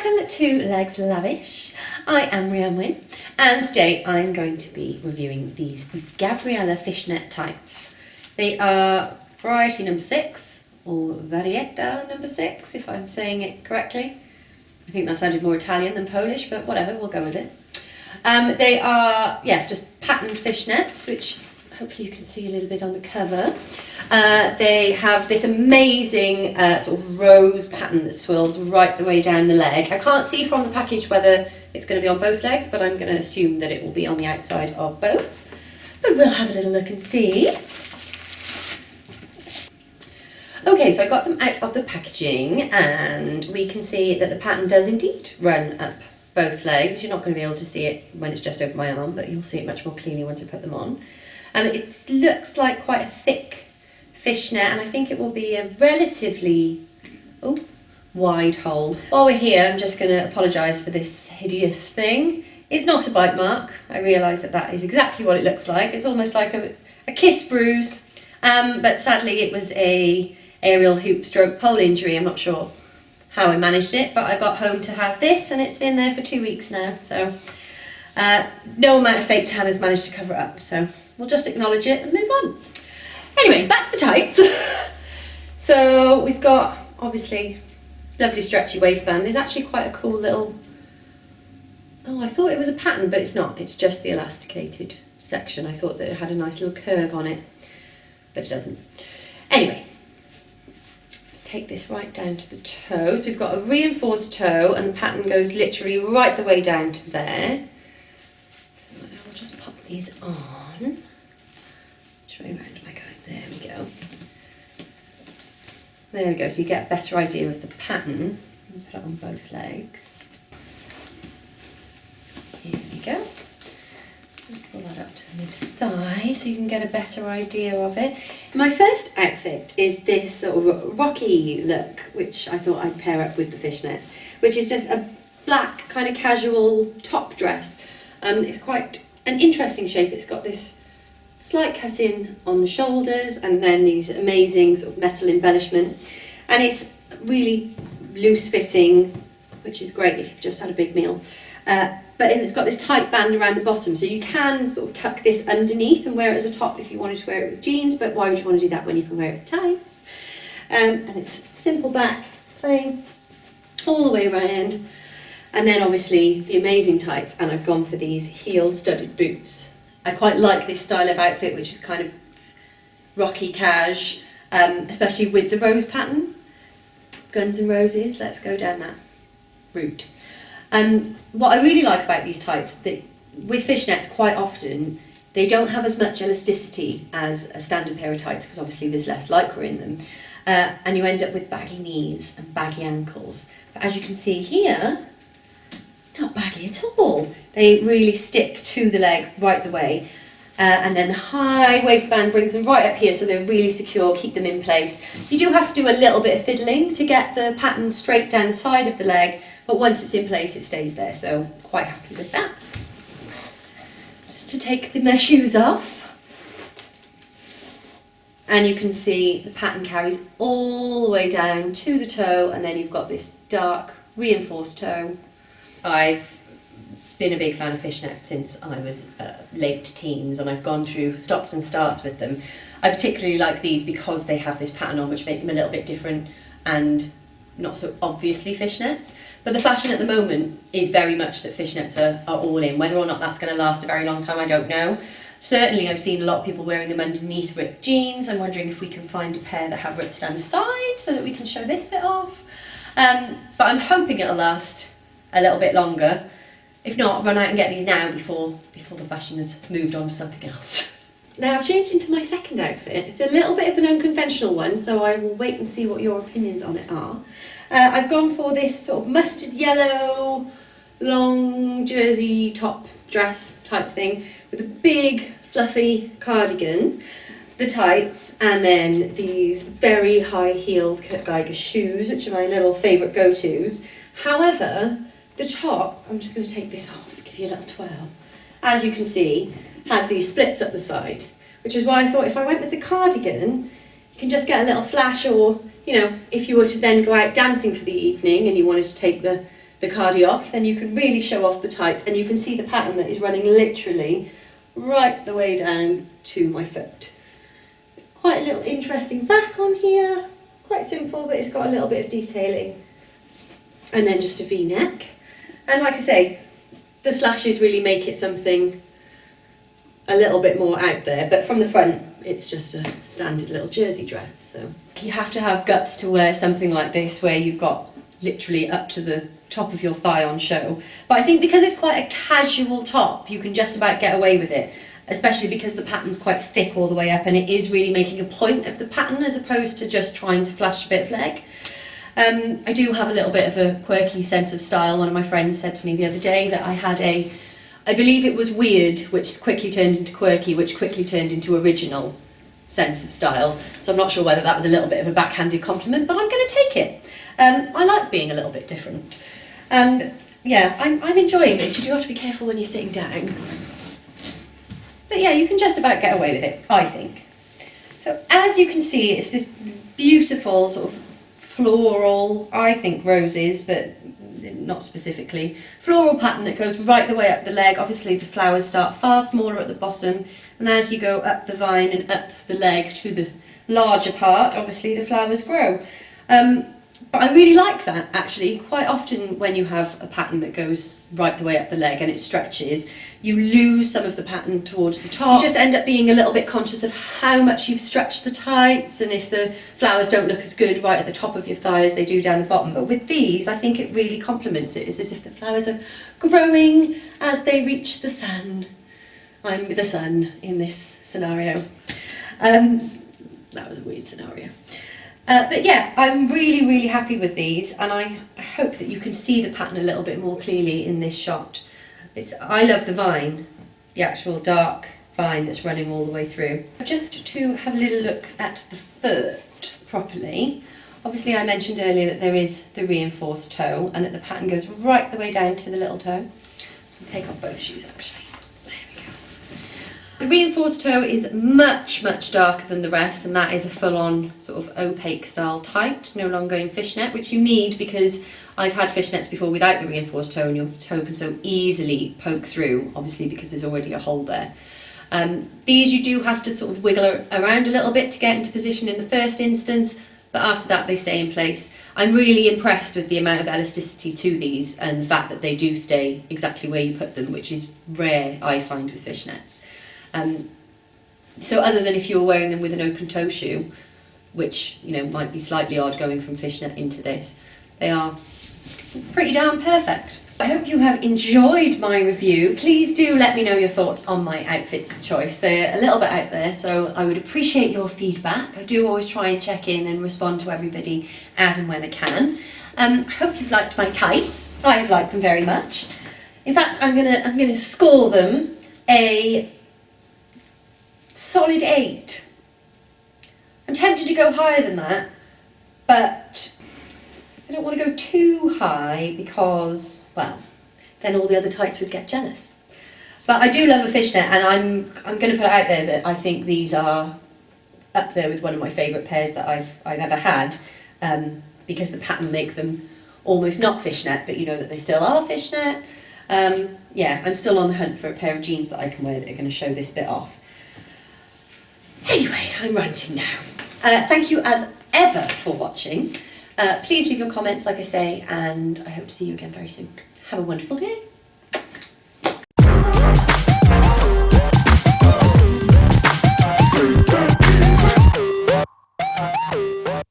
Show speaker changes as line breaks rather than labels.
Welcome to Legslavish. I am Rhiannon and today I'm going to be reviewing these Gabriella fishnet tights. They are variety number 6 or varietta number 6 if I'm saying it correctly. I think that sounded more Italian than Polish, but whatever, we'll go with it. They are, just patterned fishnets, which hopefully you can see a little bit on the cover. They have this amazing sort of rose pattern that swirls right the way down the leg. I can't see from the package whether it's going to be on both legs, but I'm going to assume that it will be on the outside of both. But we'll have a little look and see. Okay, so I got them out of the packaging and we can see that the pattern does indeed run up both legs. You're not going to be able to see it when it's just over my arm, but you'll see it much more clearly once I put them on. It looks like quite a thick fishnet, and I think it will be a relatively wide hole. While we're here, I'm just going to apologise for this hideous thing. It's not a bite mark. I realise that that is exactly what it looks like. It's almost like a kiss bruise, but sadly it was a aerial hoop stroke pole injury. I'm not sure how I managed it, but I got home to have this and it's been there for 2 weeks now, so no amount of fake tan has managed to cover it up, so we'll just acknowledge it and move on. Anyway, back to the tights. So we've got, obviously, lovely stretchy waistband. There's actually quite a cool little, I thought it was a pattern, but it's not. It's just the elasticated section. I thought that it had a nice little curve on it, but it doesn't. Anyway, let's take this right down to the toe. So we've got a reinforced toe, and the pattern goes literally right the way down to there. So I'll just pop these on. Which way around am I going? There we go. There we go, so you get a better idea of the pattern. Put it on both legs. Here we go. Just pull that up to the mid-thigh so you can get a better idea of it. My first outfit is this sort of rocky look, which I thought I'd pair up with the fishnets, which is just a black kind of casual top dress. It's quite an interesting shape. It's got this slight cut in on the shoulders and then these amazing sort of metal embellishment, and it's really loose fitting, which is great if you've just had a big meal, but it's got this tight band around the bottom, so you can sort of tuck this underneath and wear it as a top if you wanted to wear it with jeans, but why would you want to do that when you can wear it with tights? And it's simple back, plain, all the way around, and then obviously the amazing tights, and I've gone for these heel studded boots. I quite like this style of outfit, which is kind of rocky cash, especially with the rose pattern. Guns and roses, let's go down that route. What I really like about these tights, that with fishnets quite often, they don't have as much elasticity as a standard pair of tights, because obviously there's less lycra in them. And you end up with baggy knees and baggy ankles. But as you can see here, not baggy at all. They really stick to the leg right the way. And then the high waistband brings them right up here, so they're really secure, keep them in place. You do have to do a little bit of fiddling to get the pattern straight down the side of the leg, but once it's in place it stays there, so quite happy with that. Just to take my shoes off. And you can see the pattern carries all the way down to the toe, and then you've got this dark reinforced toe. I've been a big fan of fishnets since I was late teens, and I've gone through stops and starts with them. I particularly like these because they have this pattern on, which make them a little bit different and not so obviously fishnets. But the fashion at the moment is very much that fishnets are all in. Whether or not that's going to last a very long time, I don't know. Certainly I've seen a lot of people wearing them underneath ripped jeans. I'm wondering if we can find a pair that have rips down the side so that we can show this bit off. But I'm hoping it'll last a little bit longer. If not, run out and get these now before the fashion has moved on to something else. Now I've changed into my second outfit. It's a little bit of an unconventional one, so I will wait and see what your opinions on it are. I've gone for this sort of mustard yellow, long jersey top dress type thing with a big fluffy cardigan, the tights, and then these very high heeled Kurt Geiger shoes, which are my little favourite go-tos. However, the top, I'm just going to take this off, give you a little twirl, as you can see, has these splits up the side, which is why I thought if I went with the cardigan, you can just get a little flash, or, you know, if you were to then go out dancing for the evening and you wanted to take the the cardi off, then you can really show off the tights, and you can see the pattern that is running literally right the way down to my foot. Quite a little interesting back on here, quite simple, but it's got a little bit of detailing. And then just a V-neck. And like I say, the slashes really make it something a little bit more out there, but from the front it's just a standard little jersey dress. So you have to have guts to wear something like this where you've got literally up to the top of your thigh on show. But I think because it's quite a casual top, you can just about get away with it, especially because the pattern's quite thick all the way up and it is really making a point of the pattern as opposed to just trying to flash a bit of leg. I do have a little bit of a quirky sense of style. One of my friends said to me the other day that I had I believe it was weird, which quickly turned into quirky, which quickly turned into original sense of style. So I'm not sure whether that was a little bit of a backhanded compliment, but I'm going to take it. I like being a little bit different. And yeah, I'm enjoying this. You do have to be careful when you're sitting down. But yeah, you can just about get away with it, I think. So as you can see, it's this beautiful sort of floral, I think roses, but not specifically, floral pattern that goes right the way up the leg. Obviously the flowers start far smaller at the bottom, and as you go up the vine and up the leg to the larger part, obviously the flowers grow. But I really like that actually. Quite often when you have a pattern that goes right the way up the leg and it stretches, you lose some of the pattern towards the top. You just end up being a little bit conscious of how much you've stretched the tights, and if the flowers don't look as good right at the top of your thigh as they do down the bottom. But with these, I think it really complements it. It's as if the flowers are growing as they reach the sun. I'm the sun in this scenario. That was a weird scenario. But yeah, I'm really, really happy with these, and I hope that you can see the pattern a little bit more clearly in this shot. I love the vine, the actual dark vine that's running all the way through. Just to have a little look at the foot properly, obviously I mentioned earlier that there is the reinforced toe and that the pattern goes right the way down to the little toe. I'll take off both shoes actually. The reinforced toe is much, much darker than the rest, and that is a full-on sort of opaque style tight, no longer in fishnet, which you need because I've had fishnets before without the reinforced toe and your toe can so easily poke through, obviously because there's already a hole there. These you do have to sort of wiggle around a little bit to get into position in the first instance, but after that they stay in place. I'm really impressed with the amount of elasticity to these and the fact that they do stay exactly where you put them, which is rare, I find, with fishnets. So other than if you were wearing them with an open toe shoe, which, you know, might be slightly odd going from fishnet into this, they are pretty darn perfect. I hope you have enjoyed my review. Please do let me know your thoughts on my outfits of choice. They're a little bit out there, so I would appreciate your feedback. I do always try and check in and respond to everybody as and when I can. I hope you've liked my tights. I've liked them very much. In fact, I'm gonna score them a solid 8. I'm tempted to go higher than that, but I don't want to go too high because, well, then all the other tights would get jealous. But I do love a fishnet, and I'm going to put it out there that I think these are up there with one of my favourite pairs that I've ever had, because the pattern make them almost not fishnet, but you know that they still are fishnet. Yeah, I'm still on the hunt for a pair of jeans that I can wear that are going to show this bit off. Anyway, I'm ranting now. Thank you as ever for watching. Please leave your comments, like I say, and I hope to see you again very soon. Have a wonderful day.